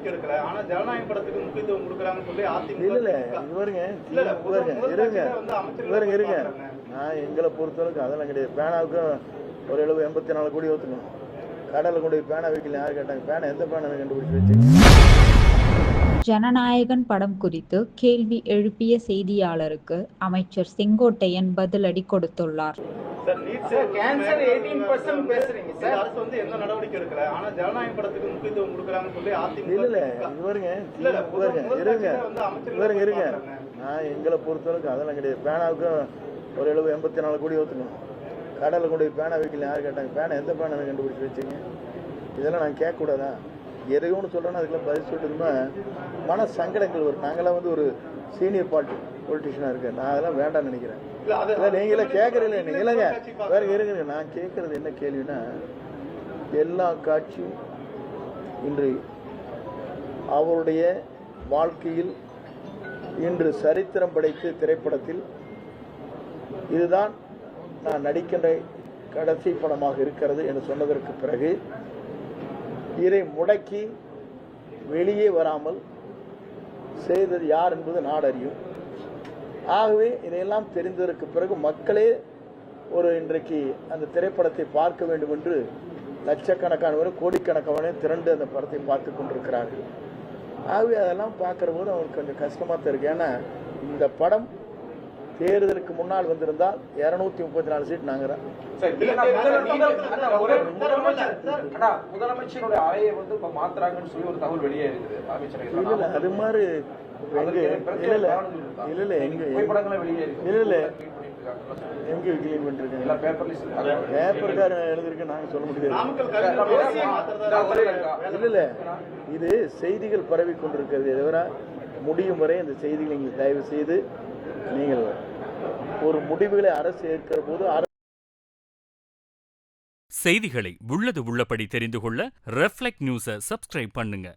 நடவடிக்கை எடுக்கல. ஆனா ஜனநாயக படத்துக்கு முக்கியத்துவம் கொடுக்கறாங்கன்னு சொல்லி அதிமுக இல்ல இருங்க நான் எங்களை பொறுத்தவரைக்கும் அதெல்லாம் கிடையாது. பேனாவுக்கும் ஒரு 84 கோடி ஊற்றணும். கடலை கொண்டு போய் பேனா வைக்கல யார் கேட்டாங்க? பேனா எந்த பேனை கண்டுபிடிச்சு வச்சு? ஜனநாயகன் படம் குறித்து கேள்வி எழுப்பிய செய்தியாளருக்கு அமைச்சர் செங்கோட்டையன் பதிலடி கொடுத்துள்ளார். எந்த நடவடிக்கை எடுக்கல. ஆனா ஜனநாயக படத்துக்கு முக்கியத்துவம் கொடுக்கறாங்கன்னு சொல்லி அதிமுக இருங்க நான் எங்களை பொறுத்தவரைக்கும் அதெல்லாம் கிடையாது. பேனாவுக்கும் ஒரு 84 கோடி ஊற்றணும். கடலை கொண்டு போய் பேனா வைக்கல யார் கேட்டாங்க? பேனா எந்த பேனை கண்டுபிடிச்சு வச்சுங்க? இதெல்லாம் நான் கேட்கக்கூடாதா? எதையோ ஒன்று சொல்கிறேன்னா அதுக்கெல்லாம் பதில் சொல்லிட்டுமா மன சங்கடங்கள் வரும். நாங்களாம் வந்து ஒரு சீனியர் பொலிட்டிஷியனாக இருக்கேன். நான் அதெல்லாம் வேண்டாம்னு நினைக்கிறேன். இல்லை நீங்களே கேட்குறீங்க நீங்களங்க வேற இருங்க. நான் கேட்குறது என்ன கேள்வினா, எல்லா காட்சியும் இன்று அவருடைய வாழ்க்கையில் இன்று சரித்திரம் படைத்த திரைப்படத்தில் இதுதான் நான் நடிக்கின்ற கடைசி படமாக இருக்கிறது என்று சொன்னதற்கு பிறகு இதை முடக்கி வெளியே வராமல் செய்தது யார் என்பது நாடு அறியும். ஆகவே இதையெல்லாம் தெரிந்ததற்கு பிறகு மக்களே இன்றைக்கு அந்த திரைப்படத்தை பார்க்க வேண்டும் என்று லட்சக்கணக்கானவர் கோடிக்கணக்கான திரண்டு அந்த படத்தை பார்த்து கொண்டிருக்கிறார்கள். ஆகவே அதெல்லாம் பார்க்குற போது அவங்களுக்கு கொஞ்சம் கஷ்டமாக தான் இருக்கு. ஏன்னா இந்த படம் தேர்தலுக்கு முன்னால் வந்திருந்தால் 234 சீட் நாங்க தான். முதலமைச்சருடைய அறையை வந்து இப்ப மாத்துறாங்கன்னு சொல்லி ஒரு தகவல் வெளியே இருக்குது. இல்ல அது மாதிரி எங்க கிளீன் பண்ணிருக்கேன் பேப்பர்காரன் எழுதிருக்கேன் நாங்க சொல்ல முடியாது. இல்ல இது செய்திகள் பரவி கொண்டிருக்கிறது. தவிர முடியும் வரை இந்த செய்திகளை நீங்கள் தயவு செய்து நீங்கள் ஒரு முடிவுகளை அரசு ஏற்கிற போது செய்திகளை உள்ளது உள்ளபடி தெரிந்து கொள்ள ரெஃப்ளெக்ட் நியூஸை சப்ஸ்கிரைப் பண்ணுங்க.